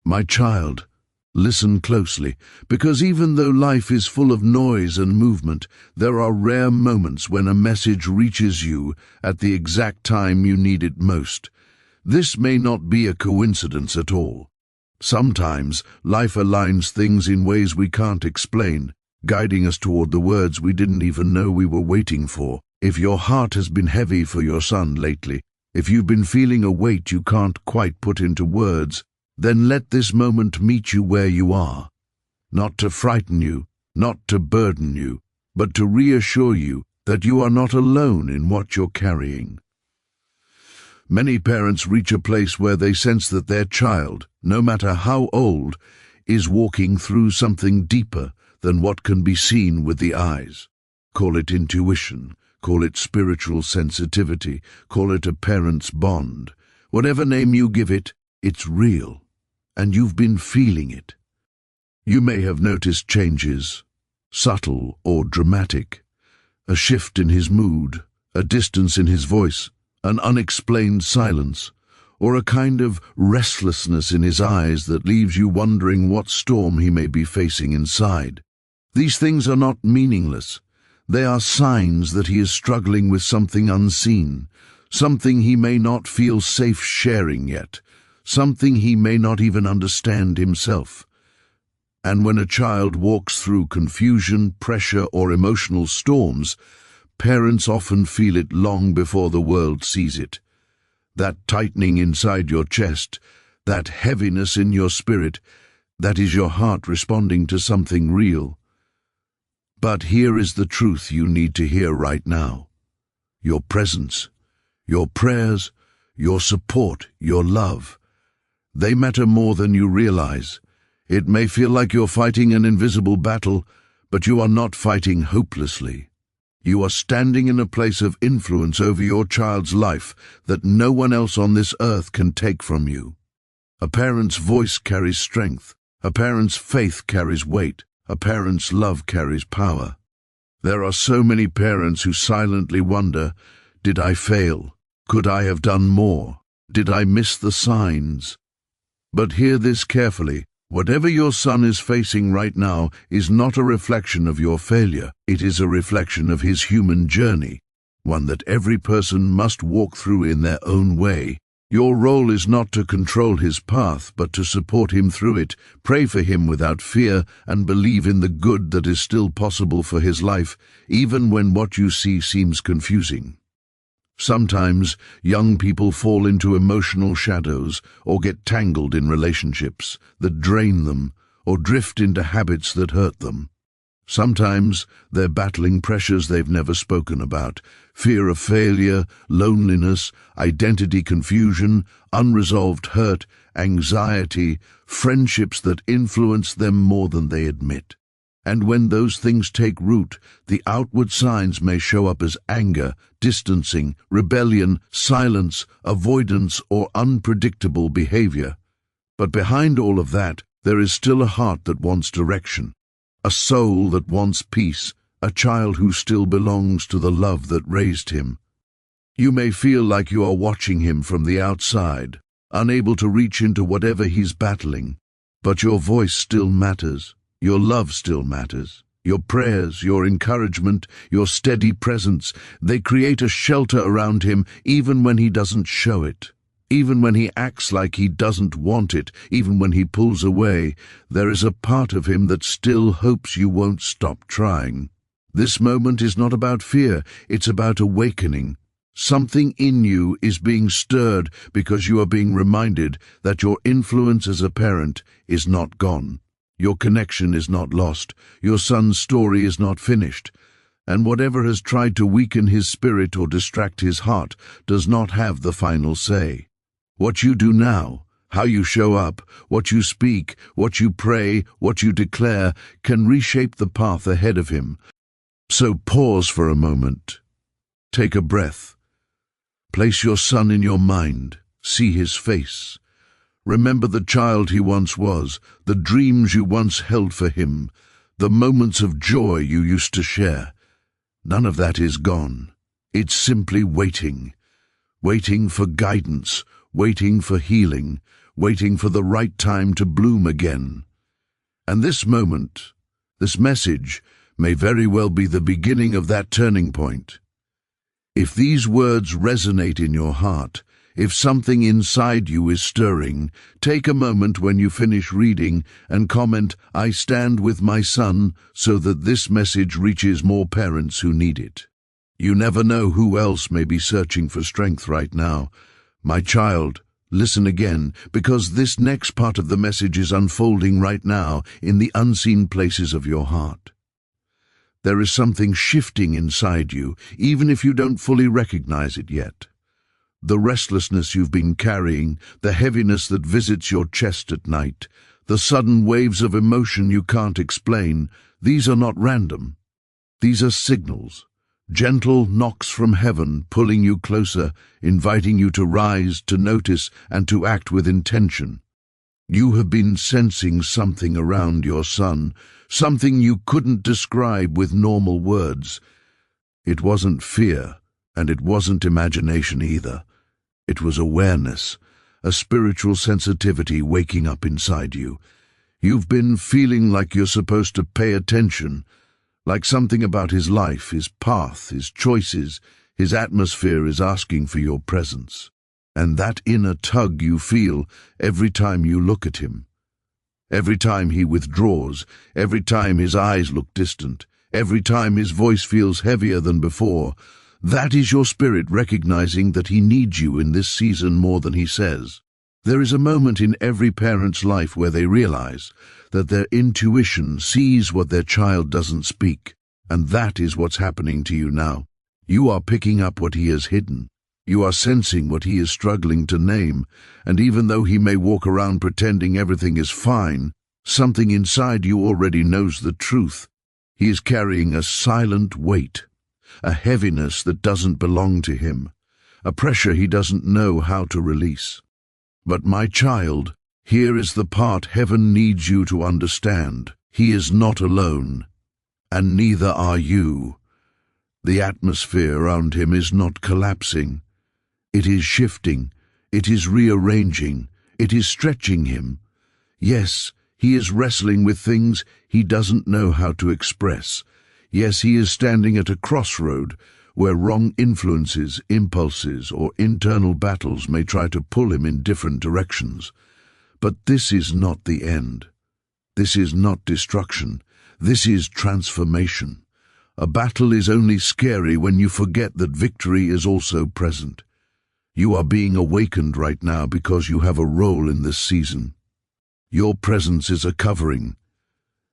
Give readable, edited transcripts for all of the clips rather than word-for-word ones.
My child, listen closely, because even though life is full of noise and movement, there are rare moments when a message reaches you at the exact time you need it most. This may not be a coincidence at all. Sometimes life aligns things in ways we can't explain, guiding us toward the words we didn't even know we were waiting for. If your heart has been heavy for your son lately, if you've been feeling a weight you can't quite put into words, then let this moment meet you where you are. Not to frighten you, not to burden you, but to reassure you that you are not alone in what you're carrying. Many parents reach a place where they sense that their child, no matter how old, is walking through something deeper than what can be seen with the eyes. Call it intuition, call it spiritual sensitivity, call it a parent's bond. Whatever name you give it, it's real, and you've been feeling it. You may have noticed changes, subtle or dramatic, a shift in his mood, a distance in his voice, an unexplained silence, or a kind of restlessness in his eyes that leaves you wondering what storm he may be facing inside. These things are not meaningless. They are signs that he is struggling with something unseen, something he may not feel safe sharing yet, something he may not even understand himself. And when a child walks through confusion, pressure, or emotional storms, parents often feel it long before the world sees it. That tightening inside your chest, that heaviness in your spirit, that is your heart responding to something real. But here is the truth you need to hear right now. Your presence, your prayers, your support, your love, they matter more than you realize. It may feel like you're fighting an invisible battle, but you are not fighting hopelessly. You are standing in a place of influence over your child's life that no one else on this earth can take from you. A parent's voice carries strength. A parent's faith carries weight. A parent's love carries power. There are so many parents who silently wonder, did I fail? Could I have done more? Did I miss the signs? But hear this carefully. Whatever your son is facing right now is not a reflection of your failure. It is a reflection of his human journey, one that every person must walk through in their own way. Your role is not to control his path, but to support him through it. Pray for him without fear and believe in the good that is still possible for his life, even when what you see seems confusing. Sometimes young people fall into emotional shadows or get tangled in relationships that drain them or drift into habits that hurt them. Sometimes they're battling pressures they've never spoken about, fear of failure, loneliness, identity confusion, unresolved hurt, anxiety, friendships that influence them more than they admit. And when those things take root, the outward signs may show up as anger, distancing, rebellion, silence, avoidance, or unpredictable behavior. But behind all of that, there is still a heart that wants direction, a soul that wants peace, a child who still belongs to the love that raised him. You may feel like you are watching him from the outside, unable to reach into whatever he's battling, but your voice still matters. Your love still matters. Your prayers, your encouragement, your steady presence, they create a shelter around him even when he doesn't show it. Even when he acts like he doesn't want it, even when he pulls away, there is a part of him that still hopes you won't stop trying. This moment is not about fear, it's about awakening. Something in you is being stirred because you are being reminded that your influence as a parent is not gone. Your connection is not lost. Your son's story is not finished. And whatever has tried to weaken his spirit or distract his heart does not have the final say. What you do now, how you show up, what you speak, what you pray, what you declare, can reshape the path ahead of him. So pause for a moment. Take a breath. Place your son in your mind. See his face. Remember the child he once was, the dreams you once held for him, the moments of joy you used to share. None of that is gone. It's simply waiting. Waiting for guidance, waiting for healing, waiting for the right time to bloom again. And this moment, this message, may very well be the beginning of that turning point. If these words resonate in your heart, if something inside you is stirring, take a moment when you finish reading and comment, "I stand with my son," so that this message reaches more parents who need it. You never know who else may be searching for strength right now. My child, listen again, because this next part of the message is unfolding right now in the unseen places of your heart. There is something shifting inside you, even if you don't fully recognize it yet. The restlessness you've been carrying, the heaviness that visits your chest at night, the sudden waves of emotion you can't explain, these are not random. These are signals, gentle knocks from heaven pulling you closer, inviting you to rise, to notice, and to act with intention. You have been sensing something around your son, something you couldn't describe with normal words. It wasn't fear, and it wasn't imagination either. It was awareness, a spiritual sensitivity waking up inside you. You've been feeling like you're supposed to pay attention, like something about his life, his path, his choices, his atmosphere is asking for your presence. And that inner tug you feel every time you look at him. Every time he withdraws, every time his eyes look distant, every time his voice feels heavier than before, that is your spirit recognizing that he needs you in this season more than he says. There is a moment in every parent's life where they realize that their intuition sees what their child doesn't speak, and that is what's happening to you now. You are picking up what he has hidden. You are sensing what he is struggling to name, and even though he may walk around pretending everything is fine, something inside you already knows the truth. He is carrying a silent weight, a heaviness that doesn't belong to him, a pressure he doesn't know how to release. But my child, here is the part heaven needs you to understand. He is not alone, and neither are you. The atmosphere around him is not collapsing. It is shifting, it is rearranging, it is stretching him. Yes, he is wrestling with things he doesn't know how to express. Yes, he is standing at a crossroad where wrong influences, impulses, or internal battles may try to pull him in different directions. But this is not the end. This is not destruction. This is transformation. A battle is only scary when you forget that victory is also present. You are being awakened right now because you have a role in this season. Your presence is a covering.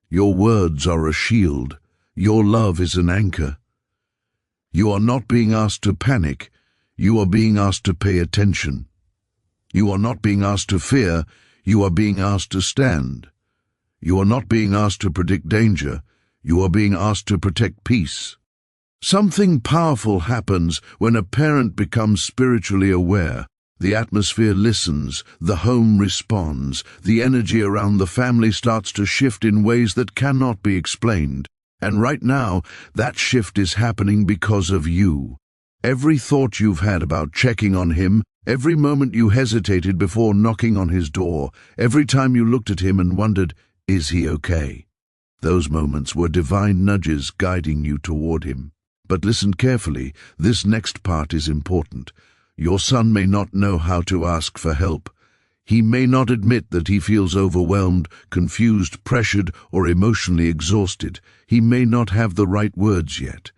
Your words are a shield. Your love is an anchor. You are not being asked to panic. You are being asked to pay attention. You are not being asked to fear. You are being asked to stand. You are not being asked to predict danger. You are being asked to protect peace. Something powerful happens when a parent becomes spiritually aware. The atmosphere listens, the home responds, the energy around the family starts to shift in ways that cannot be explained. And right now, that shift is happening because of you. Every thought you've had about checking on him, every moment you hesitated before knocking on his door, every time you looked at him and wondered, is he okay? Those moments were divine nudges guiding you toward him. But listen carefully, this next part is important. Your son may not know how to ask for help. He may not admit that he feels overwhelmed, confused, pressured, or emotionally exhausted. He may not have the right words yet.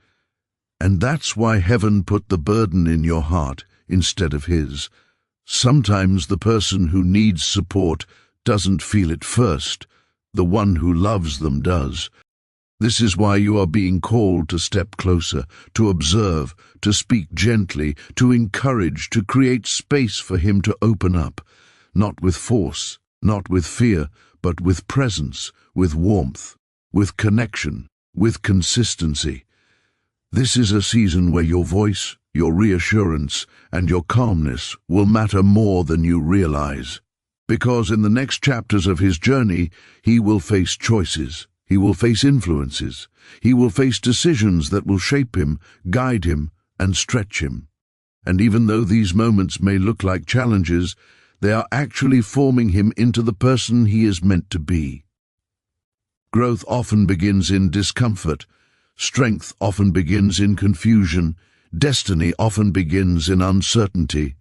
And that's why heaven put the burden in your heart instead of his. Sometimes the person who needs support doesn't feel it first. The one who loves them does. This is why you are being called to step closer, to observe, to speak gently, to encourage, to create space for him to open up. Not with force, not with fear, but with presence, with warmth, with connection, with consistency. This is a season where your voice, your reassurance, and your calmness will matter more than you realize. Because in the next chapters of his journey, he will face choices, he will face influences, he will face decisions that will shape him, guide him, and stretch him. And even though these moments may look like challenges, They are actually forming him into the person he is meant to be. Growth often begins in discomfort. Strength often begins in confusion. Destiny often begins in uncertainty.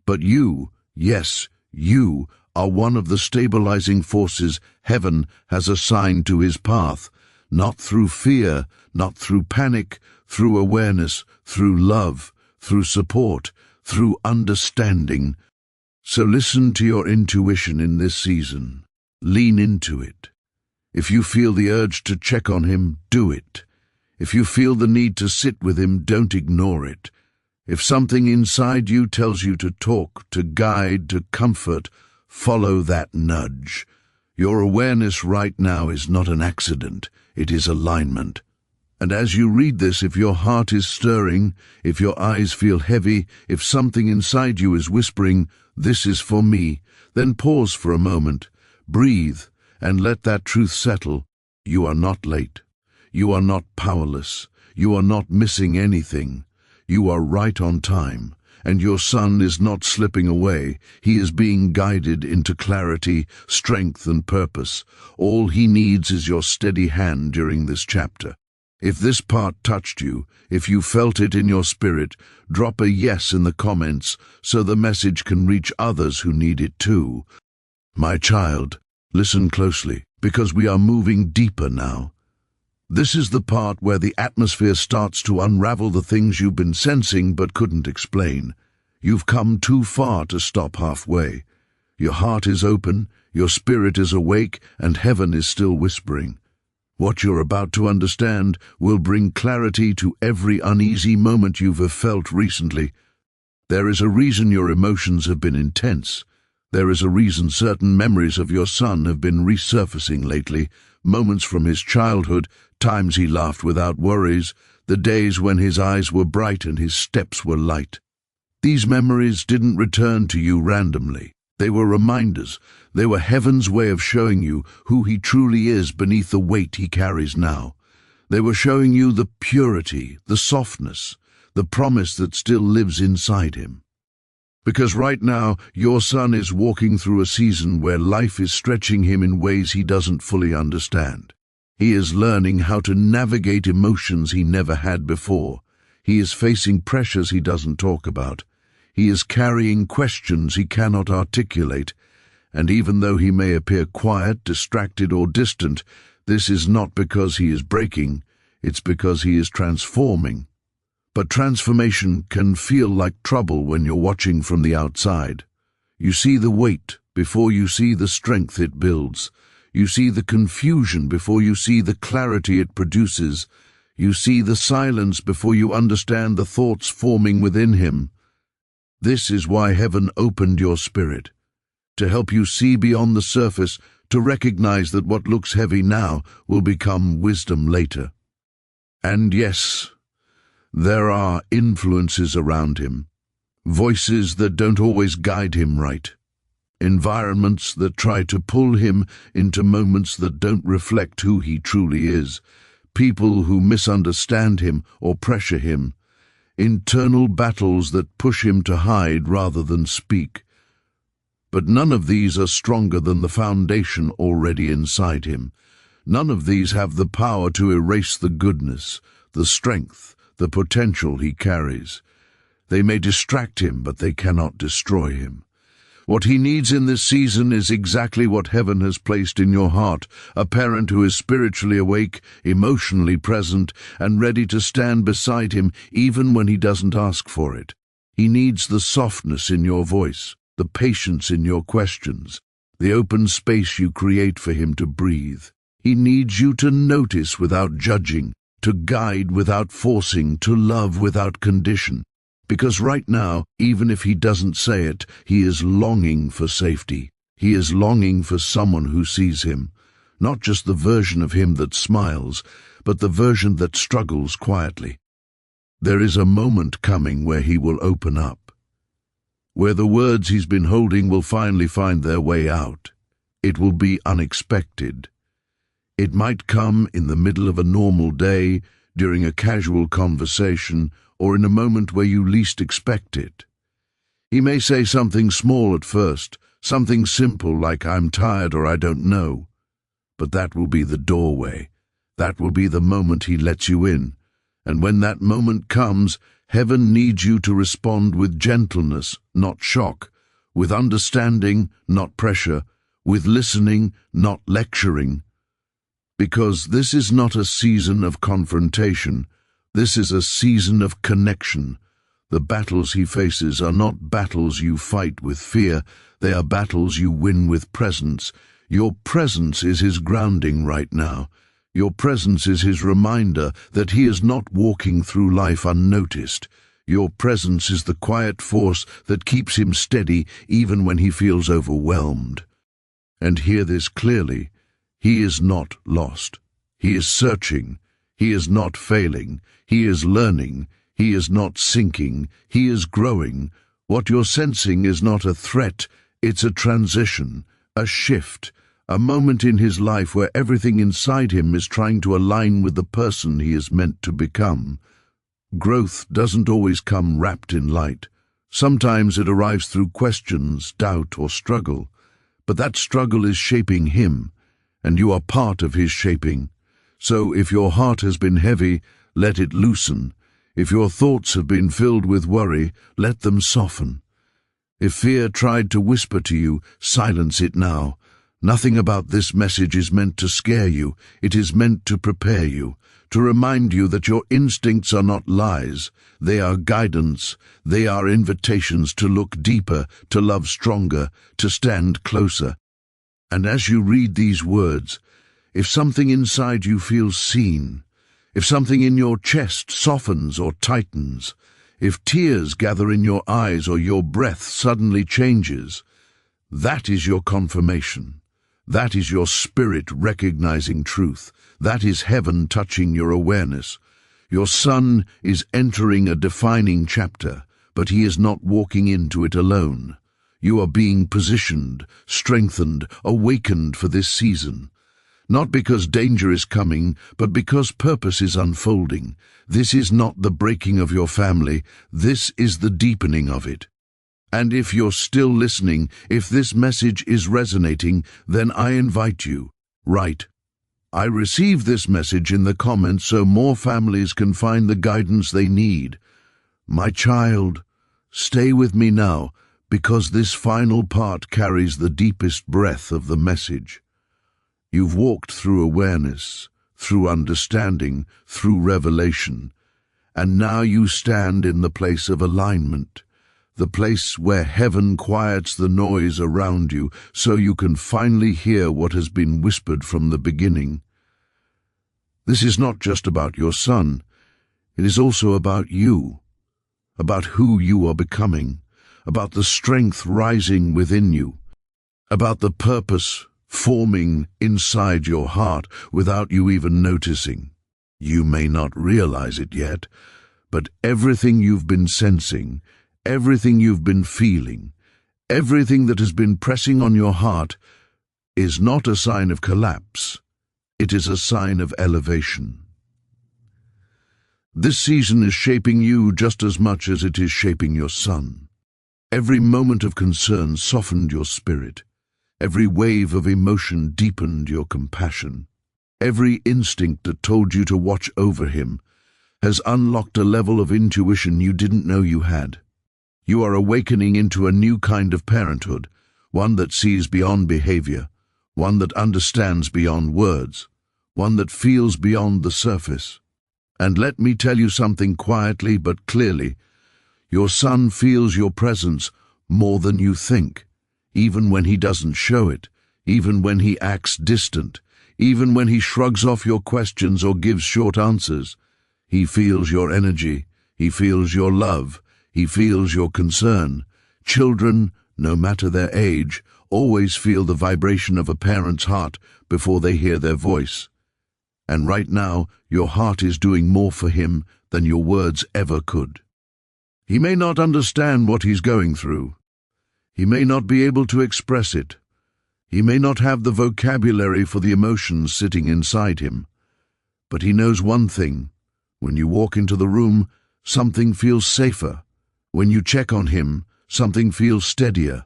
But you, yes, you, are one of the stabilizing forces heaven has assigned to his path, not through fear, not through panic, through awareness, through love, through support, through understanding. So listen to your intuition in this season. Lean into it. If you feel the urge to check on him, do it. If you feel the need to sit with him, don't ignore it. If something inside you tells you to talk, to guide, to comfort, follow that nudge. Your awareness right now is not an accident, it is alignment. And as you read this, if your heart is stirring, if your eyes feel heavy, if something inside you is whispering, "This is for me," then pause for a moment, breathe, and let that truth settle. You are not late. You are not powerless. You are not missing anything. You are right on time, and your son is not slipping away. He is being guided into clarity, strength, and purpose. All he needs is your steady hand during this chapter. If this part touched you, if you felt it in your spirit, drop a yes in the comments so the message can reach others who need it too. My child, listen closely, because we are moving deeper now. This is the part where the atmosphere starts to unravel the things you've been sensing but couldn't explain. You've come too far to stop halfway. Your heart is open, your spirit is awake, and heaven is still whispering. What you're about to understand will bring clarity to every uneasy moment you've felt recently. There is a reason your emotions have been intense. There is a reason certain memories of your son have been resurfacing lately, moments from his childhood, times he laughed without worries, the days when his eyes were bright and his steps were light. These memories didn't return to you randomly. They were reminders. They were heaven's way of showing you who he truly is beneath the weight he carries now. They were showing you the purity, the softness, the promise that still lives inside him. Because right now, your son is walking through a season where life is stretching him in ways he doesn't fully understand. He is learning how to navigate emotions he never had before. He is facing pressures he doesn't talk about. He is carrying questions he cannot articulate. And even though he may appear quiet, distracted, or distant, this is not because he is breaking, it's because he is transforming. But transformation can feel like trouble when you're watching from the outside. You see the weight before you see the strength it builds. You see the confusion before you see the clarity it produces. You see the silence before you understand the thoughts forming within him. This is why heaven opened your spirit, to help you see beyond the surface, to recognize that what looks heavy now will become wisdom later. And yes, there are influences around him, voices that don't always guide him right, environments that try to pull him into moments that don't reflect who he truly is, people who misunderstand him or pressure him, internal battles that push him to hide rather than speak. But none of these are stronger than the foundation already inside him. None of these have the power to erase the goodness, the strength, the potential he carries. They may distract him, but they cannot destroy him. What he needs in this season is exactly what heaven has placed in your heart, a parent who is spiritually awake, emotionally present, and ready to stand beside him even when he doesn't ask for it. He needs the softness in your voice, the patience in your questions, the open space you create for him to breathe. He needs you to notice without judging, to guide without forcing, to love without condition. Because right now, even if he doesn't say it, he is longing for safety. He is longing for someone who sees him, not just the version of him that smiles, but the version that struggles quietly. There is a moment coming where he will open up, where the words he's been holding will finally find their way out. It will be unexpected. It might come in the middle of a normal day, during a casual conversation, or in a moment where you least expect it. He may say something small at first, something simple like "I'm tired" or "I don't know." But that will be the doorway. That will be the moment he lets you in. And when that moment comes, heaven needs you to respond with gentleness, not shock, with understanding, not pressure, with listening, not lecturing. Because this is not a season of confrontation. This is a season of connection. The battles he faces are not battles you fight with fear. They are battles you win with presence. Your presence is his grounding right now. Your presence is his reminder that he is not walking through life unnoticed. Your presence is the quiet force that keeps him steady even when he feels overwhelmed. And hear this clearly. He is not lost. He is searching. He is not failing. He is learning. He is not sinking. He is growing. What you're sensing is not a threat. It's a transition, a shift, a moment in his life where everything inside him is trying to align with the person he is meant to become. Growth doesn't always come wrapped in light. Sometimes it arrives through questions, doubt, or struggle. But that struggle is shaping him, and you are part of his shaping. So if your heart has been heavy, let it loosen. If your thoughts have been filled with worry, let them soften. If fear tried to whisper to you, silence it now. Nothing about this message is meant to scare you. It is meant to prepare you, to remind you that your instincts are not lies. They are guidance. They are invitations to look deeper, to love stronger, to stand closer. And as you read these words, if something inside you feels seen, if something in your chest softens or tightens, if tears gather in your eyes or your breath suddenly changes, that is your confirmation. That is your spirit recognizing truth. That is heaven touching your awareness. Your son is entering a defining chapter, but he is not walking into it alone. You are being positioned, strengthened, awakened for this season. Not because danger is coming, but because purpose is unfolding. This is not the breaking of your family. This is the deepening of it. And if you're still listening, if this message is resonating, then I invite you, write, "I received this message" in the comments so more families can find the guidance they need. My child, stay with me now, because this final part carries the deepest breath of the message. You've walked through awareness, through understanding, through revelation, and now you stand in the place of alignment. The place where heaven quiets the noise around you so you can finally hear what has been whispered from the beginning. This is not just about your son. It is also about you, about who you are becoming, about the strength rising within you, about the purpose forming inside your heart without you even noticing. You may not realize it yet, but everything you've been sensing, everything you've been feeling, everything that has been pressing on your heart is not a sign of collapse. It is a sign of elevation. This season is shaping you just as much as it is shaping your son. Every moment of concern softened your spirit. Every wave of emotion deepened your compassion. Every instinct that told you to watch over him has unlocked a level of intuition you didn't know you had. You are awakening into a new kind of parenthood, one that sees beyond behavior, one that understands beyond words, one that feels beyond the surface. And let me tell you something quietly but clearly. Your son feels your presence more than you think, even when he doesn't show it, even when he acts distant, even when he shrugs off your questions or gives short answers. He feels your energy, he feels your love, he feels your concern. Children, no matter their age, always feel the vibration of a parent's heart before they hear their voice. And right now, your heart is doing more for him than your words ever could. He may not understand what he's going through. He may not be able to express it. He may not have the vocabulary for the emotions sitting inside him. But he knows one thing. When you walk into the room, something feels safer. When you check on him, something feels steadier.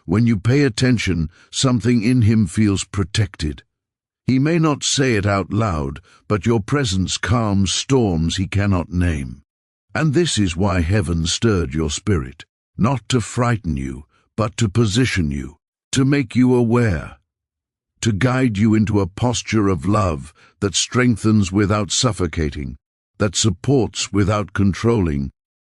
When you pay attention, something in him feels protected. He may not say it out loud, but your presence calms storms he cannot name. And this is why heaven stirred your spirit, not to frighten you, but to position you, to make you aware, to guide you into a posture of love that strengthens without suffocating, that supports without controlling,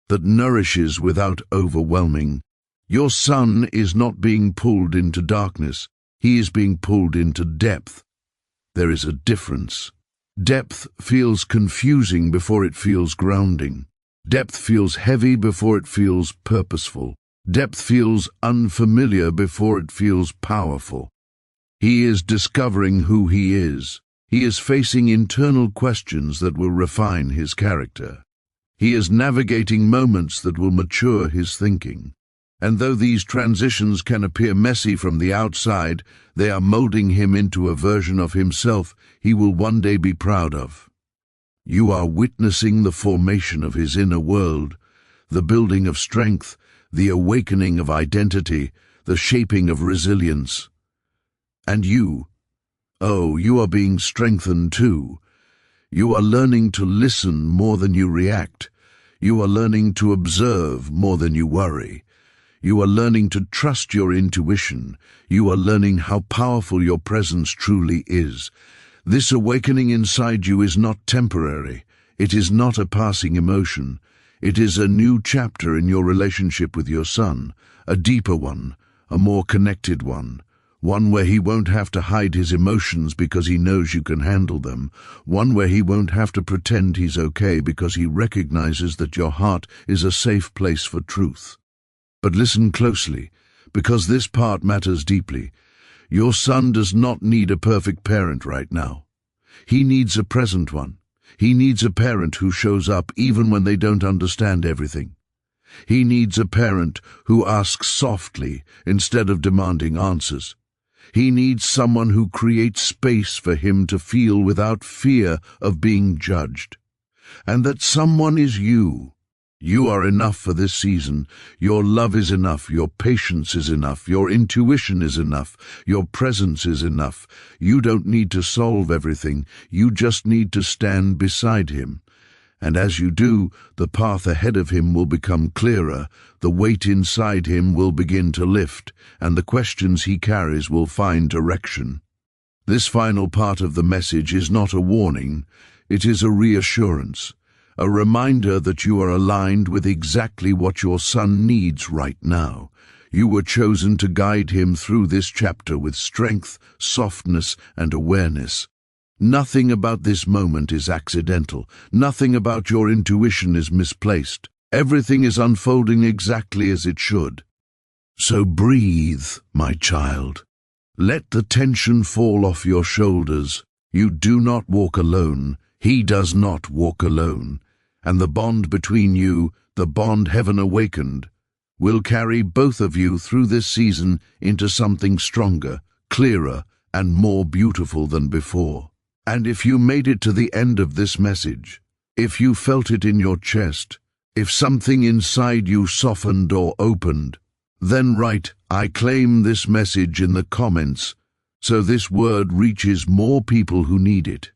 that nourishes without overwhelming. Your son is not being pulled into darkness, he is being pulled into depth. There is a difference. Depth feels confusing before it feels grounding. Depth feels heavy before it feels purposeful. Depth feels unfamiliar before it feels powerful. He is discovering who he is. He is facing internal questions that will refine his character. He is navigating moments that will mature his thinking. And though these transitions can appear messy from the outside, they are molding him into a version of himself he will one day be proud of. You are witnessing the formation of his inner world, the building of strength, the awakening of identity, the shaping of resilience. And you are being strengthened too. You are learning to listen more than you react. You are learning to observe more than you worry. You are learning to trust your intuition. You are learning how powerful your presence truly is. This awakening inside you is not temporary. It is not a passing emotion. It is a new chapter in your relationship with your son, a deeper one, a more connected one. One where he won't have to hide his emotions because he knows you can handle them. One where he won't have to pretend he's okay because he recognizes that your heart is a safe place for truth. But listen closely, because this part matters deeply. Your son does not need a perfect parent right now. He needs a present one. He needs a parent who shows up even when they don't understand everything. He needs a parent who asks softly instead of demanding answers. He needs someone who creates space for him to feel without fear of being judged. And that someone is you. You are enough for this season. Your love is enough. Your patience is enough. Your intuition is enough. Your presence is enough. You don't need to solve everything. You just need to stand beside him. And as you do, the path ahead of him will become clearer, the weight inside him will begin to lift, and the questions he carries will find direction. This final part of the message is not a warning, it is a reassurance. A reminder that you are aligned with exactly what your son needs right now. You were chosen to guide him through this chapter with strength, softness, and awareness. Nothing about this moment is accidental. Nothing about your intuition is misplaced. Everything is unfolding exactly as it should. So breathe, my child. Let the tension fall off your shoulders. You do not walk alone. He does not walk alone. And the bond between you, the bond heaven awakened, will carry both of you through this season into something stronger, clearer, and more beautiful than before. And if you made it to the end of this message, if you felt it in your chest, if something inside you softened or opened, then write, "I claim this message" in the comments, so this word reaches more people who need it.